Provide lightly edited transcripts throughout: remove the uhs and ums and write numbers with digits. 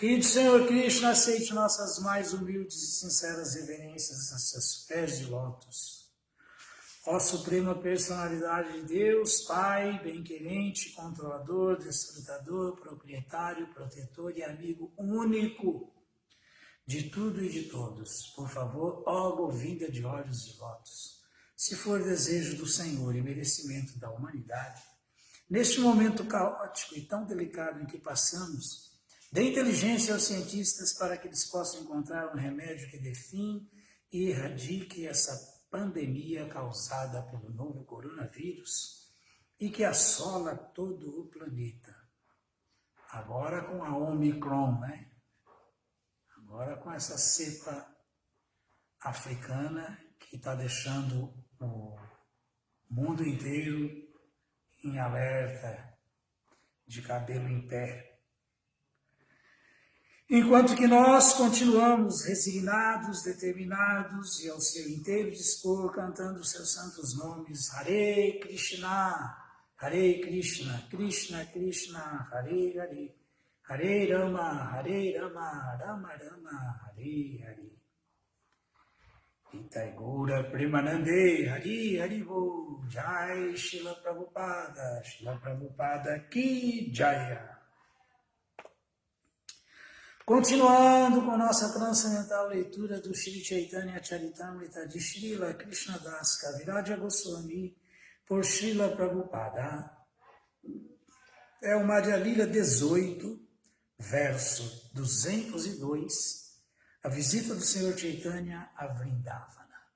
Querido Senhor Krishna, aceite nossas mais humildes e sinceras reverências a seus pés de lótus. Ó Suprema Personalidade de Deus, Pai, bem-querente, controlador, desfrutador, proprietário, protetor e amigo único de tudo e de todos. Por favor, ó Govinda de olhos de lótus, se for desejo do Senhor e merecimento da humanidade, neste momento caótico e tão delicado em que passamos, dê inteligência aos cientistas para que eles possam encontrar um remédio que dê fim e erradique essa pandemia causada pelo novo coronavírus e que assola todo o planeta. Agora com a Omicron, né? Agora com essa cepa africana que está deixando o mundo inteiro em alerta, de cabelo em pé. Enquanto que nós continuamos resignados, determinados e ao seu inteiro dispor, cantando os seus santos nomes, Hare Krishna, Krishna Krishna, Hare Hare, Hare Rama, Rama Rama, Hare Hare. Nitai Gaura Premanande, Hari Haribo, Jai Srila Prabhupada Ki Jaya. Continuando com nossa transcendental leitura do Shri Chaitanya Charitamrita de Srila Krishnadas Kaviraja Goswami por Srila Prabhupada, é o Madhya Lila 18, verso 202, a visita do Senhor Chaitanya a Vrindavana.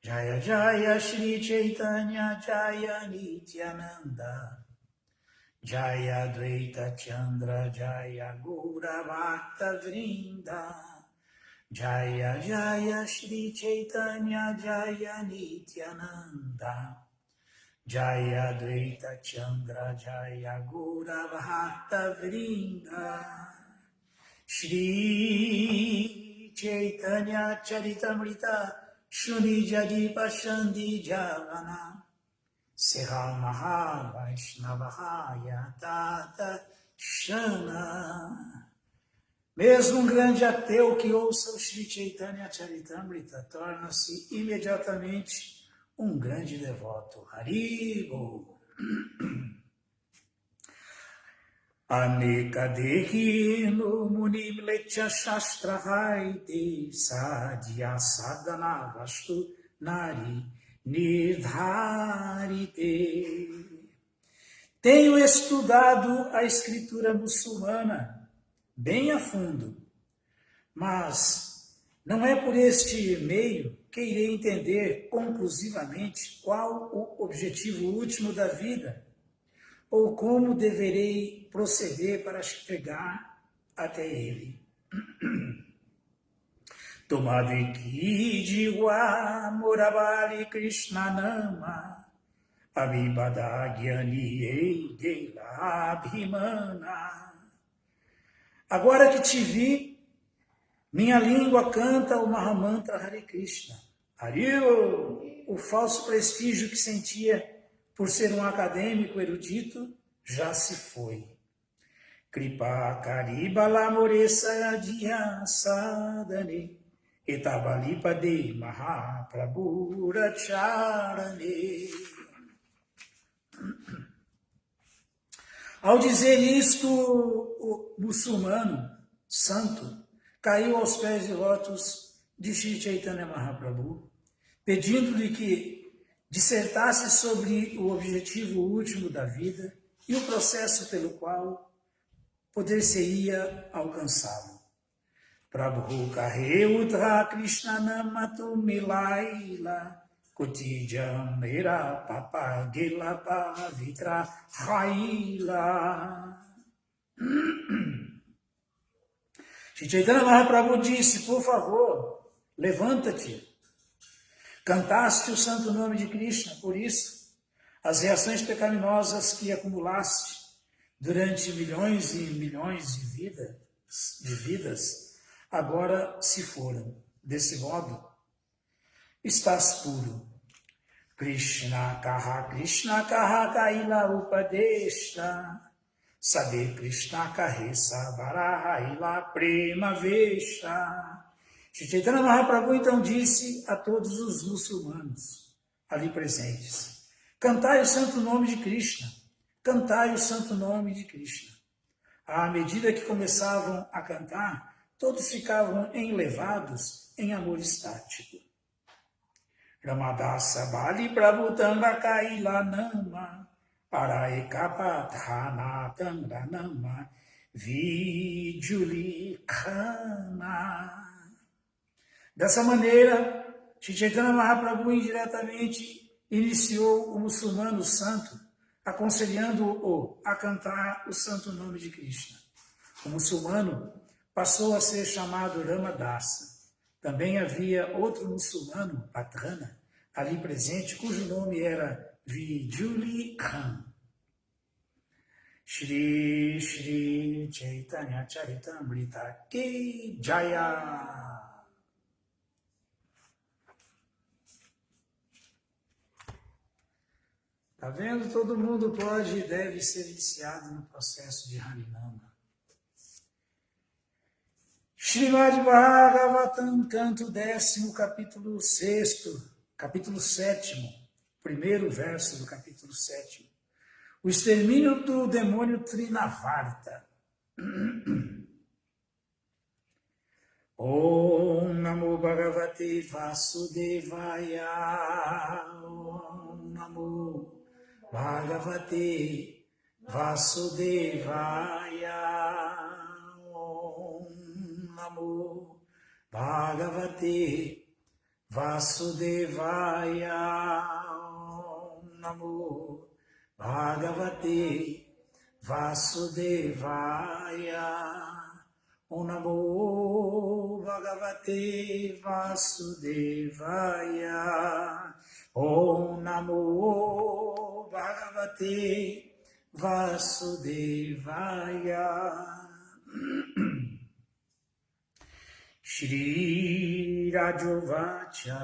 Jaya Jaya Shri Chaitanya Jaya Nityananda Jaya Dvaita Chandra Jaya Gaura Bhakta Vrinda Jaya Jaya Shri Chaitanya Jaya Nityananda Jaya Dvaita Chandra Jaya Gaura Bhakta Vrinda Shri Chaitanya Charitamrita Shuni Jadi Pashandi Javana Seha Maha Vaishnavahaya Tata Shana. Mesmo um grande ateu que ouça o Shri Chaitanya Charitamrita torna-se imediatamente um grande devoto. Haribo. Aneka Dehi no Munim Lecha Shastra Haide Sadhya Sadhana Vastu Nari Nidharite. Tenho estudado a escritura muçulmana bem a fundo, mas não é por este meio que irei entender conclusivamente qual o objetivo último da vida ou como deverei proceder para chegar até ele. Tomade Jiwa Murabali Krishna Nama Abhibada Gyani Eidela Abhimana. Agora que te vi, minha língua canta o Mahamantra Hare Krishna. Haribo, o falso prestígio que sentia por ser um acadêmico erudito já se foi. Kripa Karibala Moresa Diya Sadhane Etabalipade Mahaprabhu Racharane. Ao dizer isto, o muçulmano santo caiu aos pés de lótus de Shri Chaitanya Mahaprabhu, pedindo-lhe que dissertasse sobre o objetivo último da vida e o processo pelo qual poder-se-ia alcançá-lo. Prabhu Kahe Udra Krishna Namatu Milaila Kutijam Mera Papa Gela Pavitra Haila. Shri Chaitanya Mahaprabhu disse, por favor, levanta-te. Cantaste o santo nome de Krishna, por isso, as reações pecaminosas que acumulaste durante milhões e milhões de vidas, agora se foram. Desse modo, estás puro. Krishna Kaha Kaila Upadesha Sade Krishna Kahesa Barahaila Prema Vesha. Shri Chaitanya Mahaprabhu então disse a todos os muçulmanos ali presentes: cantai o santo nome de Krishna, cantai o santo nome de Krishna. À medida que começavam a cantar, todos ficavam enlevados em amor estático. Ramadasa Bali Prabhu Tambakaila Nama Paraekapatana Tangranama Vijulikana. Dessa maneira, Shri Chaitanya Mahaprabhu indiretamente iniciou o muçulmano santo, aconselhando-o a cantar o santo nome de Krishna. O muçulmano passou a ser chamado Ramadasa. Também havia outro muçulmano, Patrana, ali presente, cujo nome era Vijuli Khan. Shri Shri Chaitanya Charitamrita Ki Jaya. Tá vendo? Todo mundo pode e deve ser iniciado no processo de Harinama. Srimad Bhagavatam, canto 10º, capítulo 6º, capítulo 7º, primeiro verso do capítulo 7º. O extermínio do demônio Trinavarta. Om Namo Bhagavate Vasudevaya. Om Namo Bhagavate Vasudevaya. Om Namo Bhagavate Vasudevaya. Om Namo Bhagavate Vasudevaya. Om Namo Bhagavate Vasudevaya. Om Namo Bhagavate Vasudevaya. Shri Rajovacha,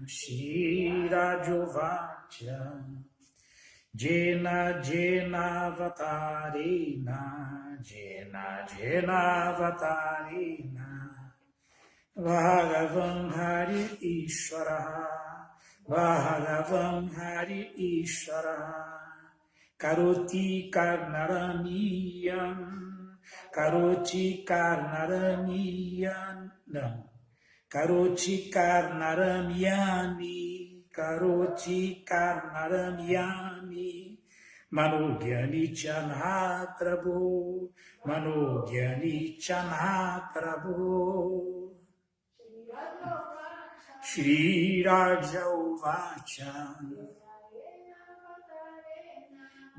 Shri Rajovacha, Jena Jena Vatarina, Jena Jena Vatarina, Bhagavan Hari Ishvara, Bhagavan Hari Ishvara, Karoti Karnaramiyam, Karoti Karnaramiyam, não, Karoti Karnaramiyami, Karoti Karnaramiyami, Manogyani Chanhatrabhu, Manogyani Chanhatrabhu. Shri Raja Uvacha,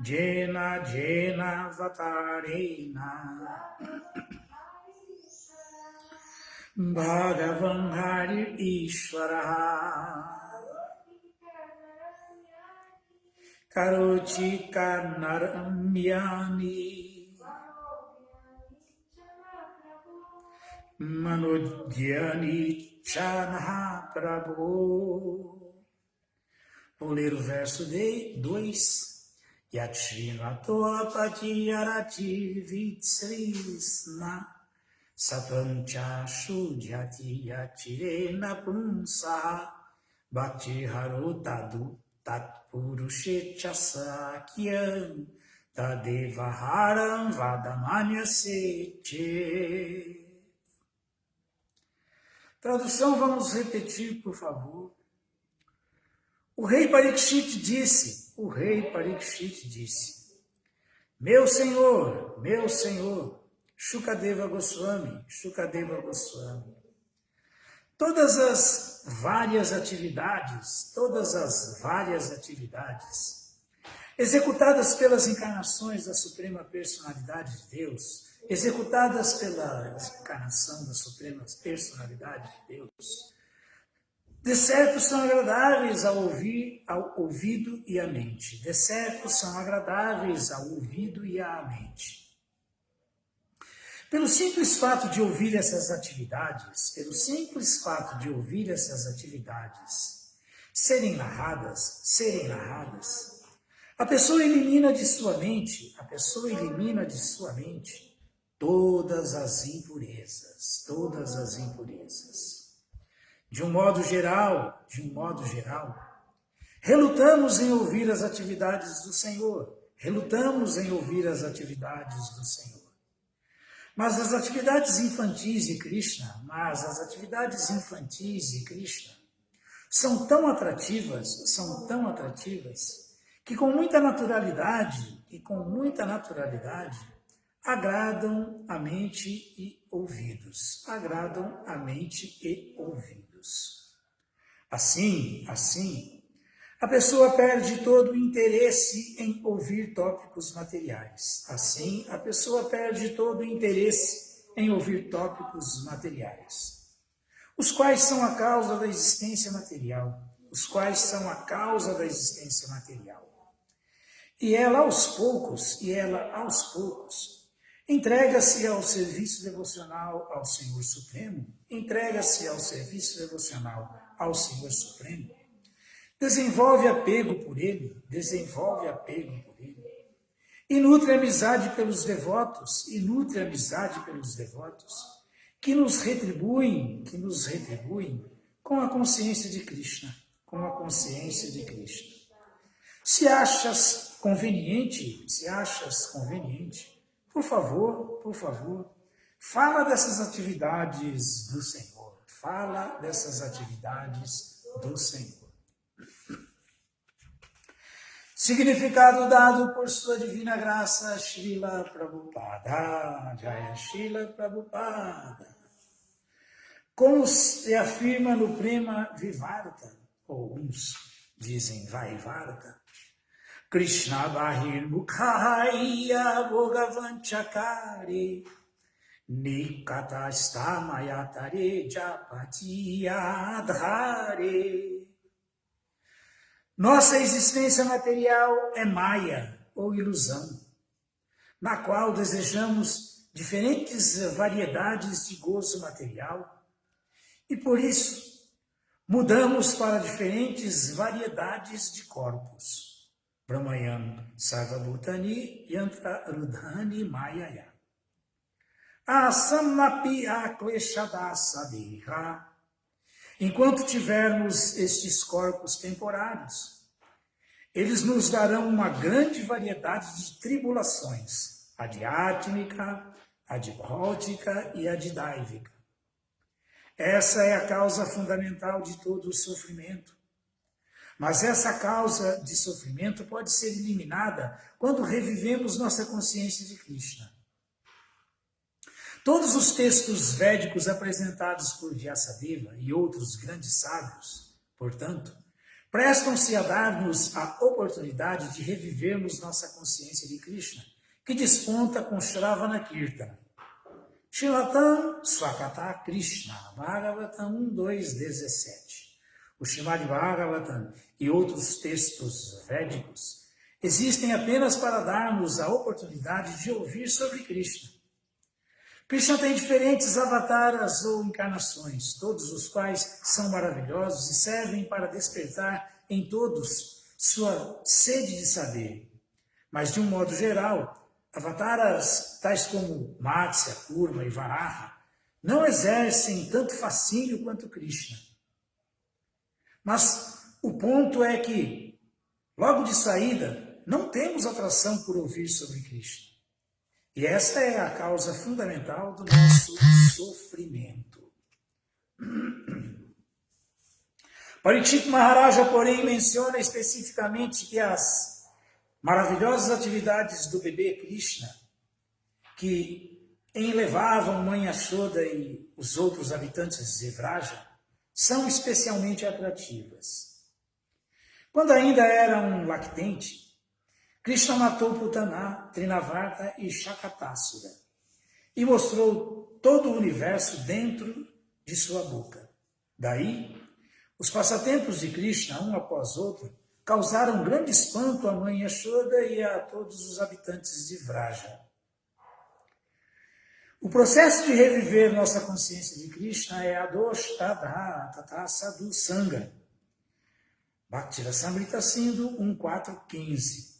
Jena Jena Vatarena, Bhagavan Hari Ishvara, Karoti Karnaramyani, Manogyani Chanhaprabhu. Vou ler o verso 2. Yachrinato Patiyarati Vitsrisna Satancha Shudhyati Yachirena Punsa Bhakti Harotadu Tat Purushecha Sakyam Tadevaharam Vadamanya Seche. Tradução, vamos repetir, por favor. O rei Parikshit disse, meu senhor, Shukadeva Goswami, todas as várias atividades executadas pelas encarnações da Suprema Personalidade de Deus, executadas pela encarnação da Suprema Personalidade de Deus, de certo são agradáveis ao ouvido e à mente. De certo são agradáveis ao ouvido e à mente. Pelo simples fato de ouvir essas atividades, serem narradas, A pessoa elimina de sua mente, todas as impurezas, De um modo geral, relutamos em ouvir as atividades do Senhor, Mas as atividades infantis de Krishna, são tão atrativas, que com muita naturalidade, agradam a mente e ouvidos. Assim, a pessoa perde todo o interesse em ouvir tópicos materiais. Os quais são a causa da existência material. E ela aos poucos, entrega-se ao serviço devocional ao Senhor Supremo, desenvolve apego por Ele, e nutre amizade pelos devotos, que nos retribuem com a consciência de Krishna, Se achas conveniente, por favor, fala dessas atividades do Senhor. Significado dado por sua divina graça, Srila Prabhupada. Jaya Srila Prabhupada. Como se afirma no Prema Vivarta, ou uns dizem Vaivarta, Krishna Bahir Mukhaya Bhogavanchakari Nikata Stamayatare Japatiyadhare. Nossa existência material é Maya, ou ilusão, na qual desejamos diferentes variedades de gozo material e, por isso, mudamos para diferentes variedades de corpos. Brahmayam Sarvabhutani Yantra Rudhani Mayaya. Asamnapi Akleshadasadeha. Enquanto tivermos estes corpos temporários, eles nos darão uma grande variedade de tribulações, adhyátmica, adbhautica e adidaivika. Essa é a causa fundamental de todo o sofrimento. Mas essa causa de sofrimento pode ser eliminada quando revivemos nossa consciência de Krishna. Todos os textos védicos apresentados por Vyasadeva e outros grandes sábios, portanto, prestam-se a dar-nos a oportunidade de revivermos nossa consciência de Krishna, que desponta com Shravana Kirtana. Shrimatam Swakata Krishna, Bhagavatam 1.2.17. O Srimad Bhagavatam e outros textos védicos existem apenas para dar-nos a oportunidade de ouvir sobre Krishna. Krishna tem diferentes avataras ou encarnações, todos os quais são maravilhosos e servem para despertar em todos sua sede de saber. Mas, de um modo geral, avataras tais como Matsya, Kurma e Varaha não exercem tanto fascínio quanto Krishna. Mas o ponto é que, logo de saída, não temos atração por ouvir sobre Krishna. E essa é a causa fundamental do nosso sofrimento. Parikshit Maharaja, porém, menciona especificamente que as maravilhosas atividades do bebê Krishna, que enlevavam Mãe Yashoda e os outros habitantes de Vraja, são especialmente atrativas. Quando ainda era um lactente, Krishna matou Putana, Trinavarta e Shakatasura e mostrou todo o universo dentro de sua boca. Daí, os passatempos de Krishna, um após outro, causaram grande espanto à mãe Yashoda e a todos os habitantes de Vraja. O processo de reviver nossa consciência de Krishna é Adoshtadha Tata Sadhu Sangha. Bhakti Rasamrita Sindhu 1.4.15.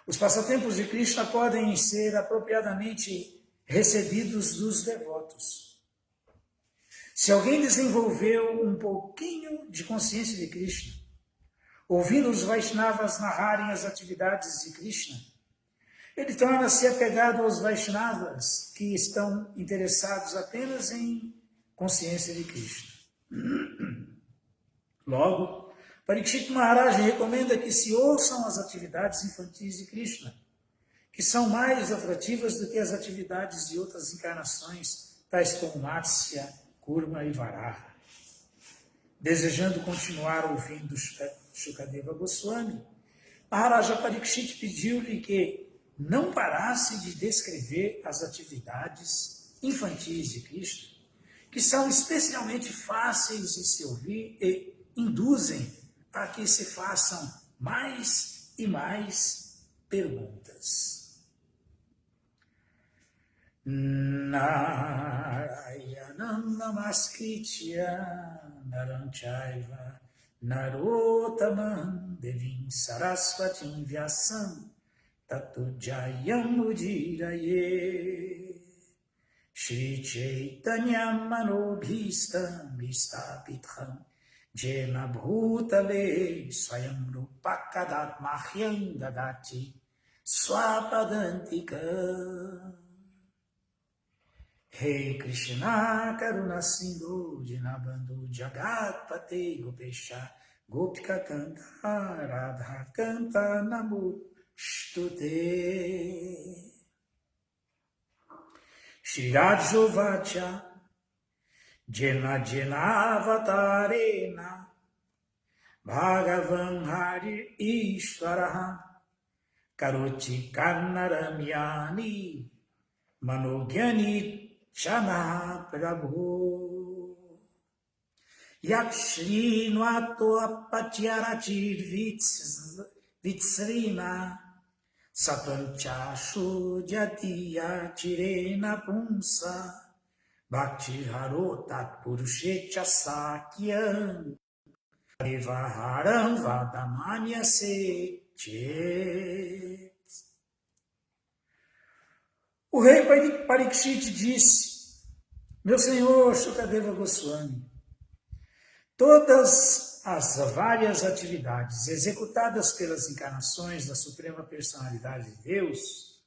Os passatempos de Krishna podem ser apropriadamente recebidos dos devotos. Se alguém desenvolveu um pouquinho de consciência de Krishna, ouvindo os Vaishnavas narrarem as atividades de Krishna, ele torna-se apegado aos Vaishnavas que estão interessados apenas em consciência de Krishna. Logo, Parikshit Maharaj recomenda que se ouçam as atividades infantis de Krishna, que são mais atrativas do que as atividades de outras encarnações, tais como Matsya, Kurma e Varaha. Desejando continuar ouvindo Shukadeva Goswami, Maharaja Parikshit pediu-lhe que não parasse de descrever as atividades infantis de Krishna, que são especialmente fáceis de se ouvir e induzem a que se façam mais e mais perguntas. Narayanam namaskritya naram chaiva narotamam devim saraswatim vyasam tato jayam udiraye Shri Chaitanya Manobhistam Vistapitham Jena Bhutale Swayam Rupakadat Mahyam Dadati Swapadantika Rei Krishna Karuna Sindhu Dinabandhu Jagat Pate Gopesha Gopika Kanta Radha Kanta Namu Shtute Shri Rajovacha Jena Avatarena Bhagavan Hari Ishvaraha Karoti Karnaramyani Manogyani Chana Prabhu Yakshri Nuato Apatyarati Vitsrina Satanchashu Jatiya Chirena Punsa Bhakti Harotat Purushecha Sakyam Devaharam Vadamanya Sechet. O rei Parikshit disse: Meu senhor Shukadeva Goswami, todas as várias atividades executadas pelas encarnações da Suprema Personalidade de Deus,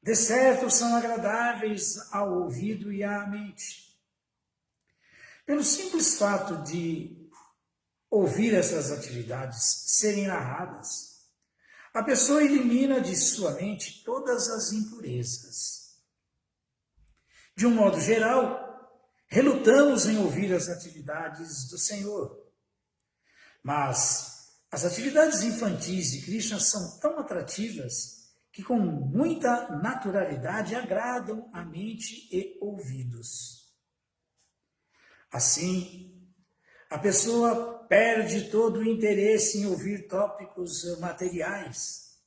de certo são agradáveis ao ouvido e à mente. Pelo simples fato de ouvir essas atividades serem narradas, a pessoa elimina de sua mente todas as impurezas. De um modo geral, relutamos em ouvir as atividades do Senhor. Mas as atividades infantis de Krishna são tão atrativas que com muita naturalidade agradam a mente e ouvidos. Assim, a pessoa perde todo o interesse em ouvir tópicos materiais,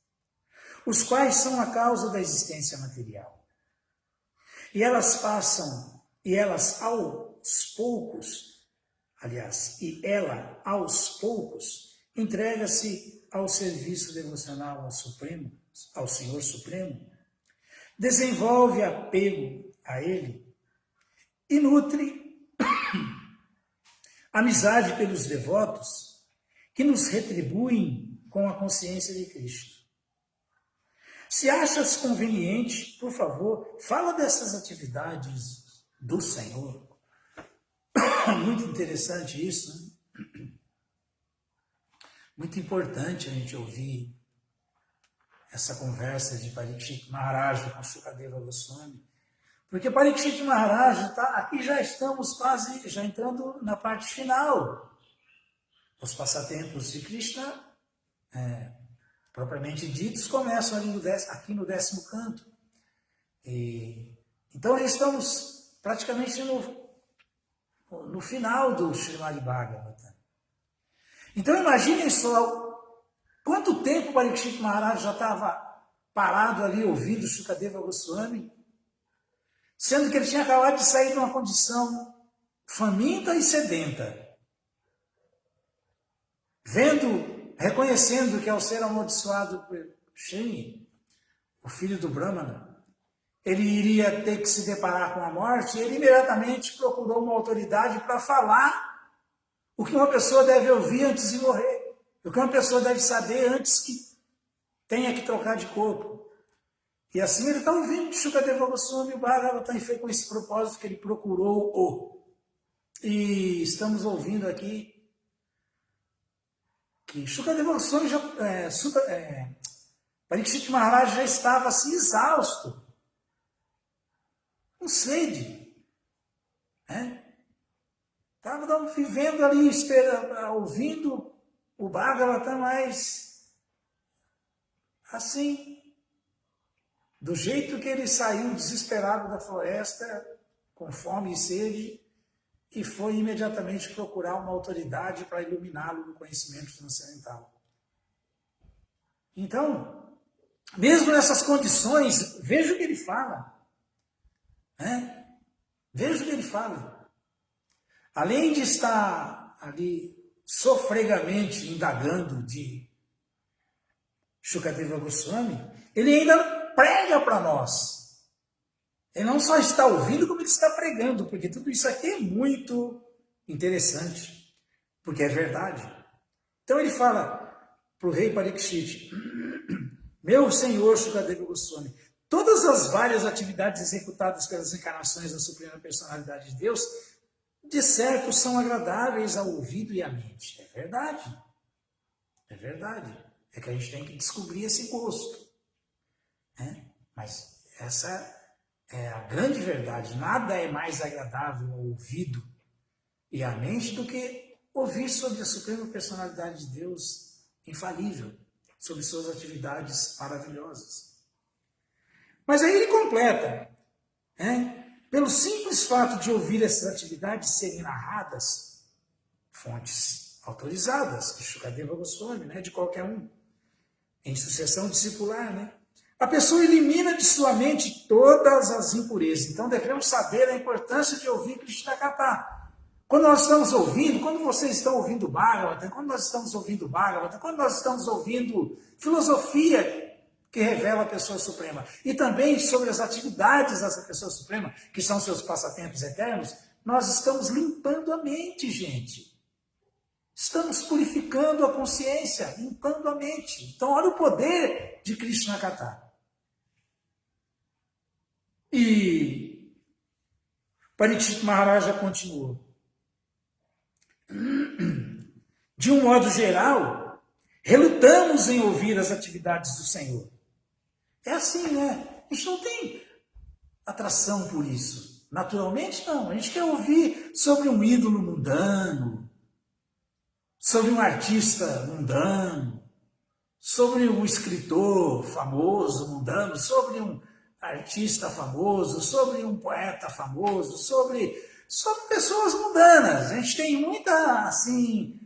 os quais são a causa da existência material. E elas aos poucos, aos poucos, entrega-se ao serviço devocional ao Senhor Supremo, desenvolve apego a Ele e nutre amizade pelos devotos que nos retribuem com a consciência de Cristo. Se achas conveniente, por favor, fala dessas atividades do Senhor. Muito interessante isso, né? Muito importante a gente ouvir essa conversa de Parikshit Maharaj com Shukadeva Goswami, porque Parikshit Maharaj, aqui já estamos quase já entrando na parte final. Os passatempos de Krishna, propriamente ditos, começam ali aqui no 10º canto. Então, estamos praticamente no final do Srimad Bhagavatam. Então, imaginem só quanto tempo Parikshit Maharaj já estava parado ali ouvindo Shukadeva Goswami, sendo que ele tinha acabado de sair de uma condição faminta e sedenta. Reconhecendo que ao ser amaldiçoado por Sim, o filho do Brahmana, ele iria ter que se deparar com a morte, e ele imediatamente procurou uma autoridade para falar o que uma pessoa deve ouvir antes de morrer, o que uma pessoa deve saber antes que tenha que trocar de corpo. E assim ele está ouvindo de Shukadeva Goswami, o Bhagavatam, e foi com esse propósito que ele procurou-o. E estamos ouvindo aqui que Shukadeva Goswami, Parikshit Maharaj já estava assim exausto, com sede, né? Estava vivendo ali, ouvindo o Bhagavatam, mas assim, do jeito que ele saiu desesperado da floresta, com fome e sede, e foi imediatamente procurar uma autoridade para iluminá-lo no conhecimento transcendental. Então, mesmo nessas condições, veja o que ele fala. Né? Veja o que ele fala. Além de estar ali sofregamente indagando de Shukadeva Goswami, ele ainda prega para nós. Ele não só está ouvindo, como ele está pregando, porque tudo isso aqui é muito interessante, porque é verdade. Então ele fala para o rei Parikshit: meu senhor Shukadeva Goswami, todas as várias atividades executadas pelas encarnações da Suprema Personalidade de Deus, de certo, são agradáveis ao ouvido e à mente. É verdade. É verdade. É que a gente tem que descobrir esse gosto. Né? Mas essa é a grande verdade. Nada é mais agradável ao ouvido e à mente do que ouvir sobre a Suprema Personalidade de Deus infalível, sobre suas atividades maravilhosas. Mas aí ele completa, né? Pelo simples fato de ouvir essas atividades serem narradas, fontes autorizadas, de Shukadeva Goswami, né? De qualquer um, em sucessão discipular, né? A pessoa elimina de sua mente todas as impurezas. Então devemos saber a importância de ouvir Krishna Katha. Quando nós estamos ouvindo, quando vocês estão ouvindo Bhagavatam, quando nós estamos ouvindo Bhagavatam, quando nós estamos ouvindo filosofia que revela a pessoa suprema, e também sobre as atividades dessa pessoa suprema, que são seus passatempos eternos, nós estamos limpando a mente, gente. Estamos purificando a consciência, limpando a mente. Então olha o poder de Krishna Katha. E Parikshit Maharaja continuou. De um modo geral, relutamos em ouvir as atividades do Senhor. É assim, né? A gente não tem atração por isso. Naturalmente, não. A gente quer ouvir sobre um ídolo mundano, sobre um artista mundano, sobre um escritor famoso mundano, sobre um artista famoso, sobre um poeta famoso, sobre pessoas mundanas. A gente tem muita, assim,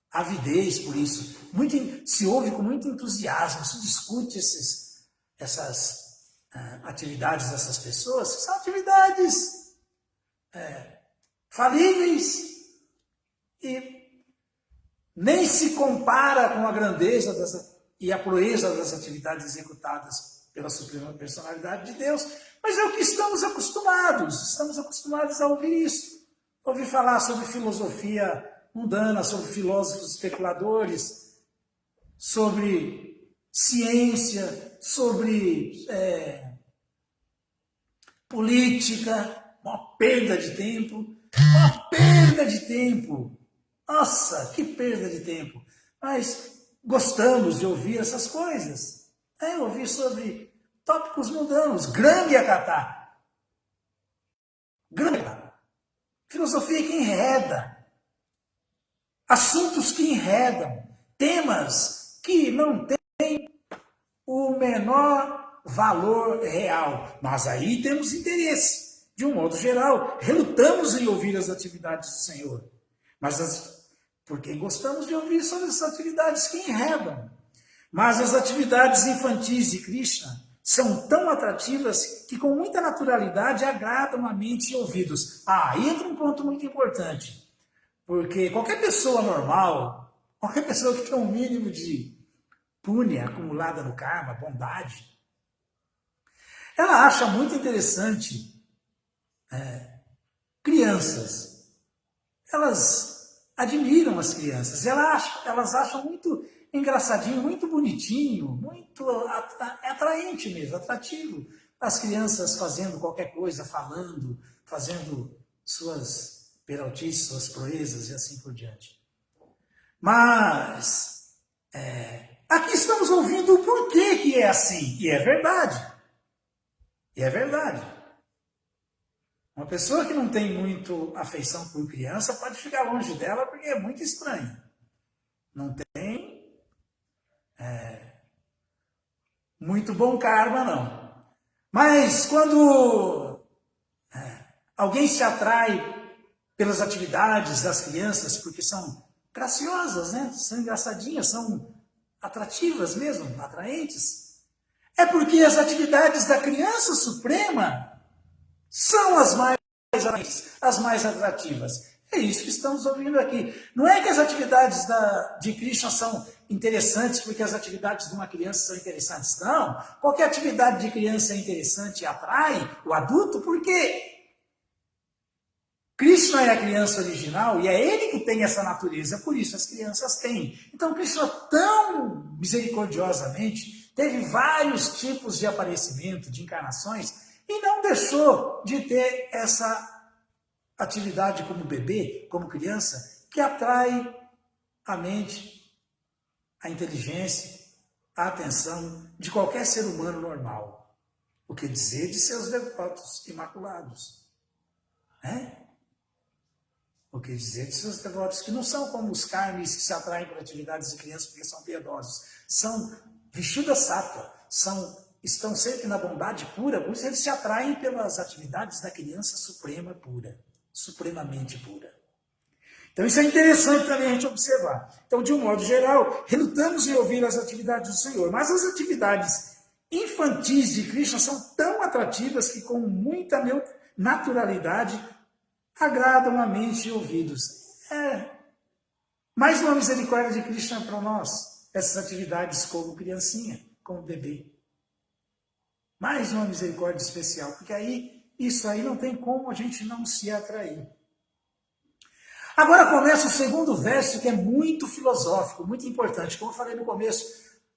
avidez por isso. Se ouve com muito entusiasmo, se discute essas atividades dessas pessoas, que são atividades falíveis e nem se compara com a grandeza e a proeza das atividades executadas pela Suprema Personalidade de Deus, mas é o que estamos acostumados a ouvir isso, ouvir falar sobre filosofia mundana, sobre filósofos especuladores, sobre ciência, sobre política, uma perda de tempo, Nossa, que perda de tempo. Mas gostamos de ouvir essas coisas. Ouvir sobre tópicos mundanos. Grâmbia Katha. Filosofia que enreda. Assuntos que enredam. Temas que não têm o menor valor real. Mas aí temos interesse. De um modo geral, relutamos em ouvir as atividades do Senhor. Porque gostamos de ouvir sobre as atividades que enredam. Mas as atividades infantis de Krishna são tão atrativas que com muita naturalidade agradam a mente e ouvidos. Aí entra um ponto muito importante. Porque qualquer pessoa normal, qualquer pessoa que tem um mínimo de púnia acumulada no karma, bondade. Ela acha muito interessante crianças. Elas admiram as crianças. Elas acham muito engraçadinho, muito bonitinho, muito atraente mesmo, atrativo. As crianças fazendo qualquer coisa, falando, fazendo suas peraltices, suas proezas e assim por diante. Mas aqui estamos ouvindo o porquê que é assim. E é verdade. E é verdade. Uma pessoa que não tem muito afeição por criança pode ficar longe dela porque é muito estranho. Não tem muito bom karma, não. Mas quando alguém se atrai pelas atividades das crianças, porque são graciosas, né? São engraçadinhas, são atrativas mesmo, atraentes, é porque as atividades da criança suprema são as mais atrativas. É isso que estamos ouvindo aqui. Não é que as atividades de Krishna são interessantes porque as atividades de uma criança são interessantes. Não. Qualquer atividade de criança é interessante e atrai o adulto porque Krishna é a criança original e é ele que tem essa natureza. Por isso as crianças têm. Então Krishna tão misericordiosamente teve vários tipos de aparecimento, de encarnações, e não deixou de ter essa atividade como bebê, como criança, que atrai a mente, a inteligência, a atenção de qualquer ser humano normal. O que dizer de seus devotos imaculados? O que dizer de seus devotos que não são como os karmis que se atraem por atividades de crianças porque são piedosos. São Vishuddha Sattva, estão sempre na bondade pura, por isso eles se atraem pelas atividades da criança suprema pura, supremamente pura. Então isso é interessante também a gente observar. Então, de um modo geral, relutamos em ouvir as atividades do Senhor, mas as atividades infantis de Krishna são tão atrativas que com muita naturalidade agradam a mente e ouvidos. Mais uma misericórdia de Krishna para nós, essas atividades como criancinha, como bebê. Mais uma misericórdia especial, porque isso aí não tem como a gente não se atrair. Agora começa o segundo verso, que é muito filosófico, muito importante. Como eu falei no começo,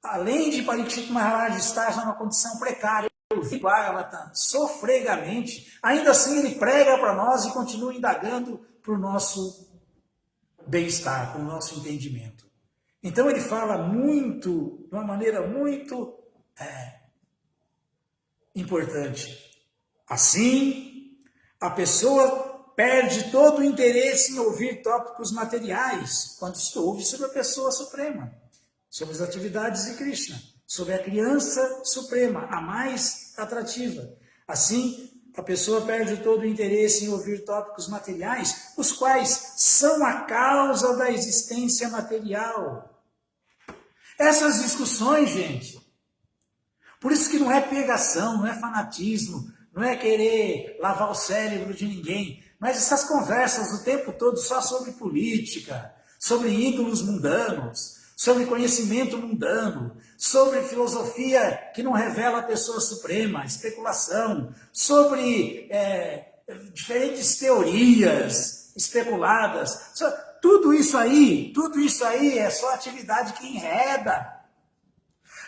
além de Parikshit Maharaj estar numa condição precária, ouvir Bhagavatam sofregamente, ainda assim ele prega para nós e continua indagando para o nosso bem-estar, para o nosso entendimento. Então ele fala de uma maneira muito importante. Assim, a pessoa perde todo o interesse em ouvir tópicos materiais quando se ouve sobre a pessoa suprema, sobre as atividades de Krishna, sobre a criança suprema, a mais atrativa. Assim, a pessoa perde todo o interesse em ouvir tópicos materiais, os quais são a causa da existência material. Essas discussões, gente, por isso que não é pegação, não é fanatismo, não é querer lavar o cérebro de ninguém, mas essas conversas o tempo todo só sobre política, sobre ídolos mundanos, sobre conhecimento mundano, sobre filosofia que não revela a pessoa suprema, especulação, sobre diferentes teorias especuladas. Tudo isso aí é só atividade que enreda.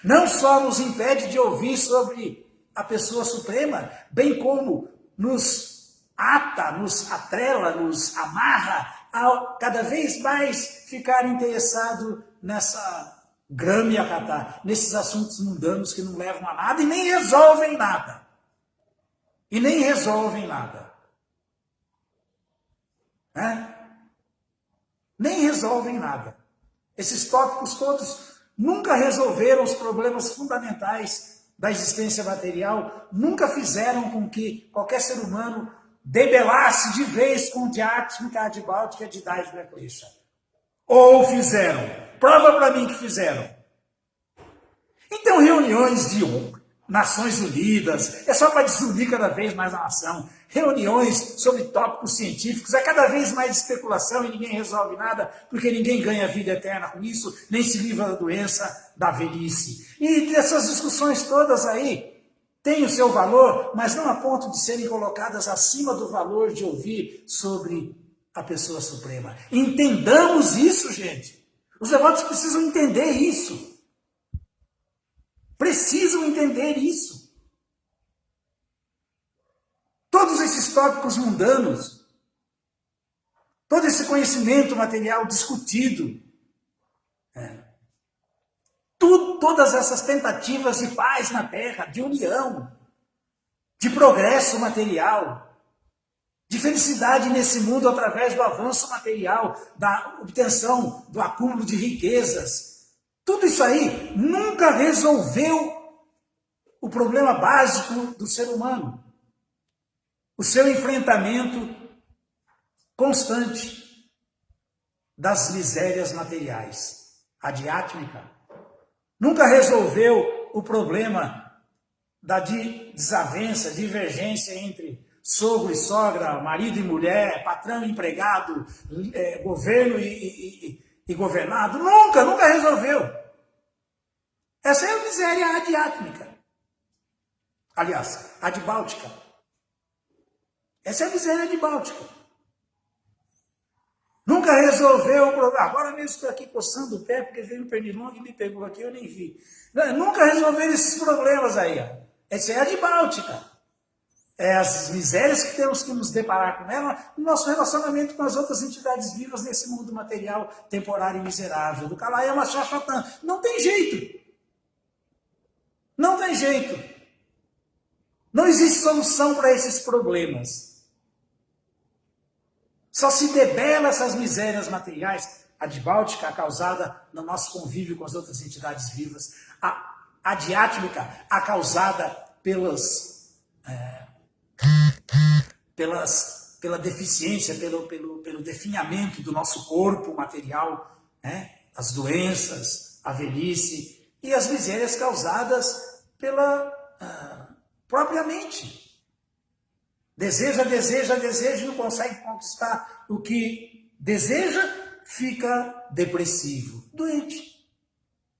Não só nos impede de ouvir sobre a pessoa suprema, bem como nos nos atrela, nos amarra a cada vez mais ficar interessado nessa Gramya-kata, nesses assuntos mundanos que não levam a nada e nem resolvem nada. Nem resolvem nada. Esses tópicos todos nunca resolveram os problemas fundamentais da existência material, nunca fizeram com que qualquer ser humano debelasse de vez com Dhyatmika Adibhautika de Daiva Klesha. Ou fizeram. Prova para mim que fizeram. Então, reuniões de Nações Unidas, é só para desunir cada vez mais a nação. Reuniões sobre tópicos científicos, é cada vez mais especulação e ninguém resolve nada, porque ninguém ganha vida eterna com isso, nem se livra da doença da velhice. E essas discussões todas aí têm o seu valor, mas não a ponto de serem colocadas acima do valor de ouvir sobre a pessoa suprema. Entendamos isso, gente. Os devotos precisam entender isso. Precisam entender isso. Todos esses tópicos mundanos, todo esse conhecimento material discutido, todas essas tentativas de paz na Terra, de união, de progresso material, de felicidade nesse mundo através do avanço material, da obtenção, do acúmulo de riquezas, tudo isso aí nunca resolveu o problema básico do ser humano. O seu enfrentamento constante das misérias materiais. A diátmica nunca resolveu o problema da desavença, divergência entre sogro e sogra, marido e mulher, patrão e empregado, governo e governado. Nunca resolveu. Essa é a miséria adiátmica. Aliás, adibáltica. Essa é a miséria adibáltica. Nunca resolveu o problema. Agora mesmo estou aqui coçando o pé, porque veio um pernilongo e me pegou aqui, eu nem vi. Nunca resolveram esses problemas aí. Essa é a adibáltica. É as misérias que temos que nos deparar com ela no nosso relacionamento com as outras entidades vivas nesse mundo material, temporário e miserável. Do Kalayama Shashvatan. Não tem jeito. Não tem jeito. Não existe solução para esses problemas. Só se debela essas misérias materiais, a adibáltica, causada no nosso convívio com as outras entidades vivas, a adiátmica, a causada pela deficiência, pelo definhamento do nosso corpo material, as doenças, a velhice e as misérias causadas pela própria mente. Deseja e não consegue conquistar o que deseja, fica depressivo, doente,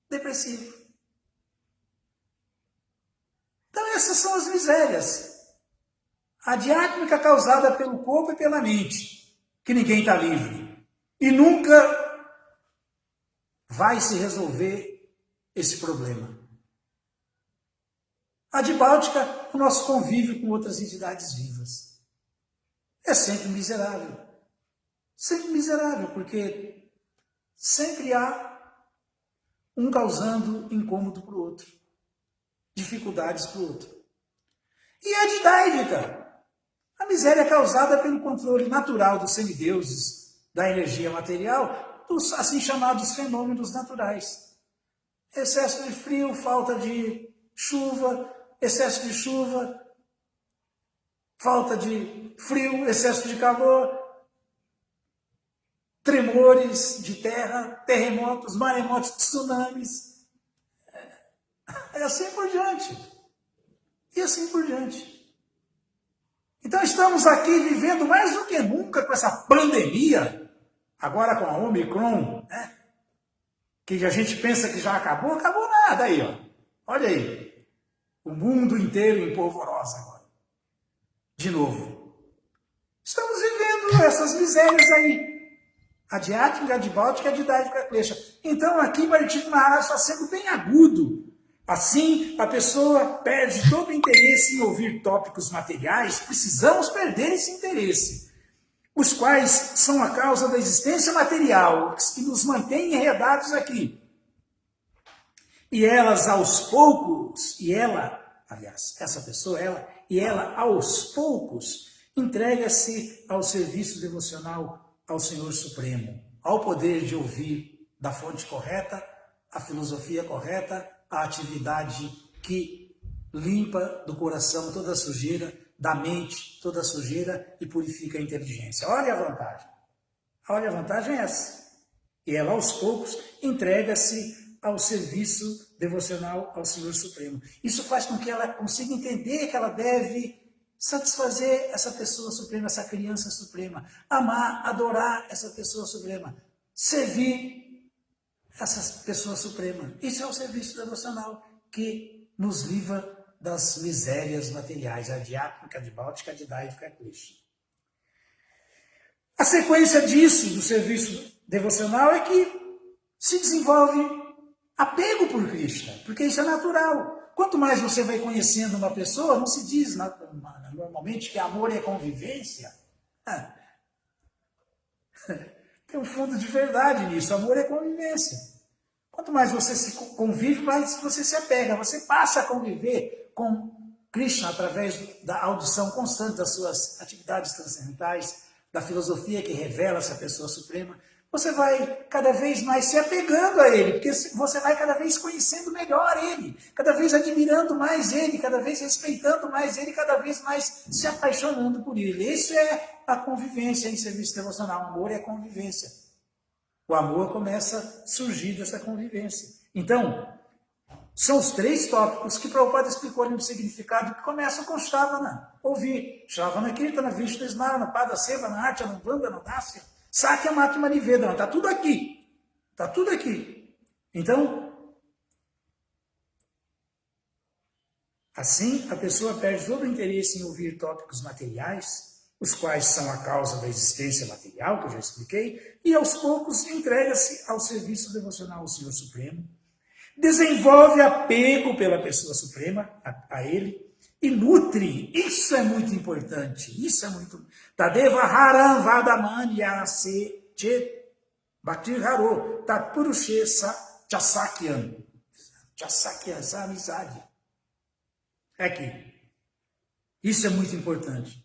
depressivo. Então essas são as misérias. A diátmica causada pelo corpo e pela mente, que ninguém está livre. E nunca vai se resolver esse problema. A adibáltica, o nosso convívio com outras entidades vivas. É sempre miserável. Sempre miserável, porque sempre há um causando incômodo para o outro. Dificuldades para o outro. E a didáivica, a miséria é causada pelo controle natural dos semideuses, da energia material, dos assim chamados fenômenos naturais. Excesso de frio, falta de chuva, excesso de chuva, falta de frio, excesso de calor, tremores de terra, terremotos, maremotos, tsunamis. É assim por diante. E assim por diante. Então estamos aqui vivendo mais do que nunca com essa pandemia, agora com a Omicron, que a gente pensa que já acabou, acabou nada aí, ó. Olha aí. O mundo inteiro em polvorosa agora. De novo. Estamos vivendo essas misérias aí. A diátmica, a adibáltica e a didáica klesha. Então aqui Bharati Maharaj está sendo bem agudo. Assim, a pessoa perde todo o interesse em ouvir tópicos materiais. Precisamos perder esse interesse. Os quais são a causa da existência material, que nos mantém enredados aqui. E elas aos poucos, essa pessoa, ela aos poucos, entrega-se ao serviço devocional ao Senhor Supremo, ao poder de ouvir da fonte correta, a filosofia correta, a atividade que limpa do coração toda a sujeira, da mente toda a sujeira e purifica a inteligência. Olha a vantagem. Olha, a vantagem é essa. E ela aos poucos entrega-se ao serviço devocional ao Senhor Supremo. Isso faz com que ela consiga entender que ela deve satisfazer essa pessoa suprema, essa criança suprema, amar, adorar essa pessoa suprema, servir essa pessoa suprema. Isso é o serviço devocional que nos livra das misérias materiais, a diáconica, de báltica, de daivica, Krishna. A sequência disso, do serviço devocional, é que se desenvolve apego por Krishna, porque isso é natural. Quanto mais você vai conhecendo uma pessoa, não se diz normalmente que amor é convivência. Tem um fundo de verdade nisso, amor é convivência. Quanto mais você se convive, mais você se apega, você passa a conviver com Krishna através da audição constante das suas atividades transcendentais, da filosofia que revela essa pessoa suprema. Você vai cada vez mais se apegando a ele, porque você vai cada vez conhecendo melhor ele, cada vez admirando mais ele, cada vez respeitando mais ele, cada vez mais se apaixonando por ele. Isso é a convivência em serviço devocional. O amor é convivência. O amor começa a surgir dessa convivência. Então, são os 3 tópicos que Prabhupada explicou ali no significado, que começam com Shravana, ouvir. Shravana Kirtana, Vishnu Smarana, Pada Sevana, Archana, Vandana, Dasya, Sakya, Matma, Nivedana. Está tudo aqui. Está tudo aqui. Então, assim, a pessoa perde todo o interesse em ouvir tópicos materiais, os quais são a causa da existência material, que eu já expliquei, e aos poucos entrega-se ao serviço devocional ao Senhor Supremo, desenvolve apego pela pessoa suprema, a ele, e nutre. Isso é muito importante. Isso é muito. Tadeva haram vadamanya se che bhaktir haro tatpurushe chasakyan. Chasakyan, essa amizade. É aqui. Isso é muito importante.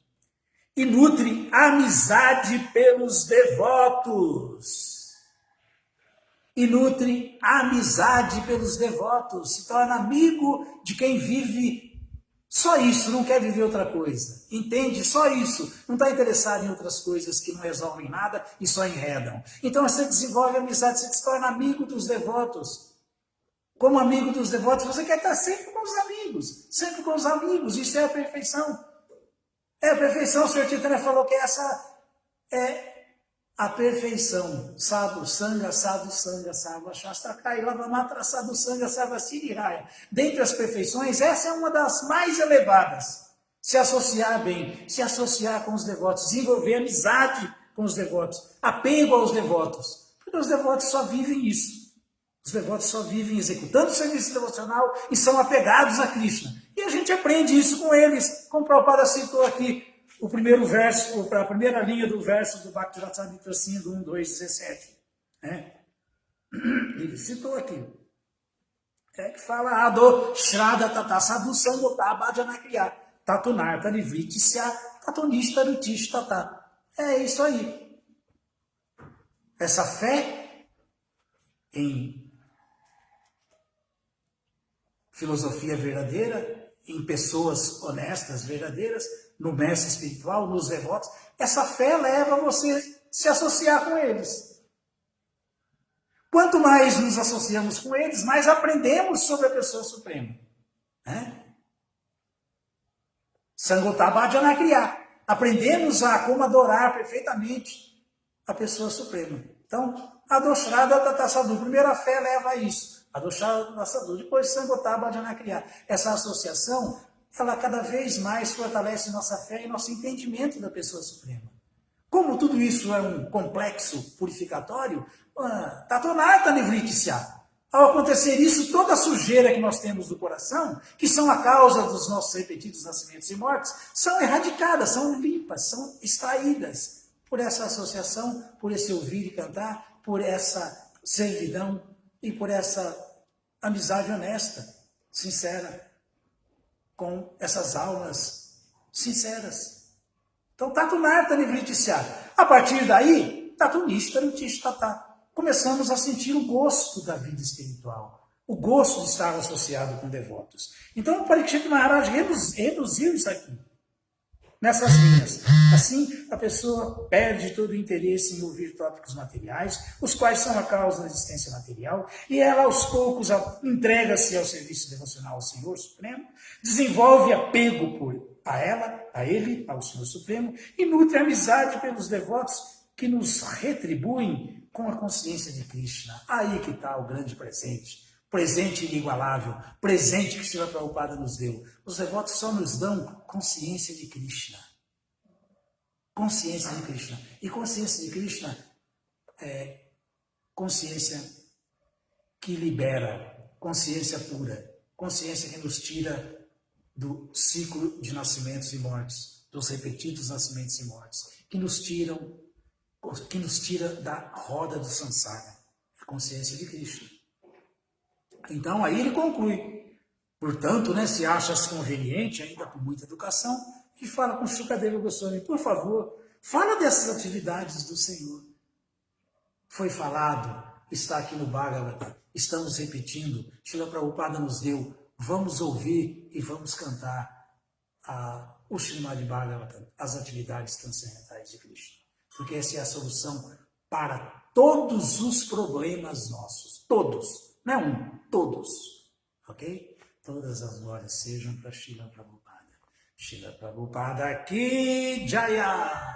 E nutre amizade pelos devotos. E nutre amizade pelos devotos. Se torna amigo de quem vive só isso, não quer viver outra coisa. Entende? Só isso. Não está interessado em outras coisas que não resolvem nada e só enredam. Então você desenvolve amizade, você se torna amigo dos devotos. Como amigo dos devotos, você quer estar sempre com os amigos. Sempre com os amigos. Isso é a perfeição. É a perfeição. O Sr. Chaitanya falou que essa é a perfeição. Sadhu Sangha, Sarva Shastrakai, Lavamatra, Sadhu Sangha, Sarva Siriraya. Dentre as perfeições, essa é uma das mais elevadas. Se associar bem, se associar com os devotos, desenvolver amizade com os devotos, apego aos devotos. Porque os devotos só vivem isso. Os devotos só vivem executando o serviço devocional e são apegados a Krishna. E a gente aprende isso com eles, como o Prabhupada citou aqui, o primeiro verso, a primeira linha do verso do Bhakti-Rasamrita Sindhu 1, 2, 17. Né? Ele citou aqui. É que fala, Ado Shraddha Tata Sadhu Sangota Bhajanakriya Tatunarta Nivritisya Tatunishta Rutish Tata. É isso aí. Essa fé em filosofia verdadeira, em pessoas honestas, verdadeiras, no mestre espiritual, nos devotos, essa fé leva você a se associar com eles. Quanto mais nos associamos com eles, mais aprendemos sobre a pessoa suprema. Né? Sangotabhajanakriya. Aprendemos a como adorar perfeitamente a pessoa suprema. Então, Adoshrada Tata Sadhu, primeiro a fé leva a isso. Adoshrada Tata Sadhu, depois Sangotabhajanakriya. Essa associação, ela cada vez mais fortalece nossa fé e nosso entendimento da pessoa suprema. Como tudo isso é um complexo purificatório, Tatonarta Nivritisya. Ao acontecer isso, toda a sujeira que nós temos do coração, que são a causa dos nossos repetidos nascimentos e mortes, são erradicadas, são limpas, são extraídas por essa associação, por esse ouvir e cantar, por essa servidão e por essa amizade honesta, sincera, com essas almas sinceras. Então, Tatunarta Nivritisya. A partir daí, Tatunishta Rutishtatá. Começamos a sentir o gosto da vida espiritual, o gosto de estar associado com devotos. Então, o Parikshit Maharaj reduziu isso aqui. nessas linhas. Assim, a pessoa perde todo o interesse em ouvir tópicos materiais, os quais são a causa da existência material, e ela, aos poucos, entrega-se ao serviço devocional ao Senhor Supremo, desenvolve apego a ela, a Ele, ao Senhor Supremo, e nutre amizade pelos devotos que nos retribuem com a consciência de Krishna. Aí que está o grande presente inigualável, presente que Srila Prabhupada nos deu. Os devotos só nos dão consciência de Krishna. Consciência de Krishna. E consciência de Krishna é consciência que libera, consciência pura, consciência que nos tira do ciclo de nascimentos e mortes, dos repetidos nascimentos e mortes, que nos tira da roda do samsara, a consciência de Krishna. Então aí ele conclui, portanto, se acha-se conveniente, ainda com muita educação, e fala com Shukadeva Goswami, por favor, fala dessas atividades do Senhor. Foi falado, está aqui no Bhagavata, estamos repetindo, Srila Prabhupada nos deu, vamos ouvir e vamos cantar o Srimad Bhagavatam, as atividades transcendentais de Krishna. Porque essa é a solução para todos os problemas nossos. Todos. Não é um, todos. Ok? Todas as glórias sejam para Srila Prabhupada. Srila Prabhupada Ki Jaya!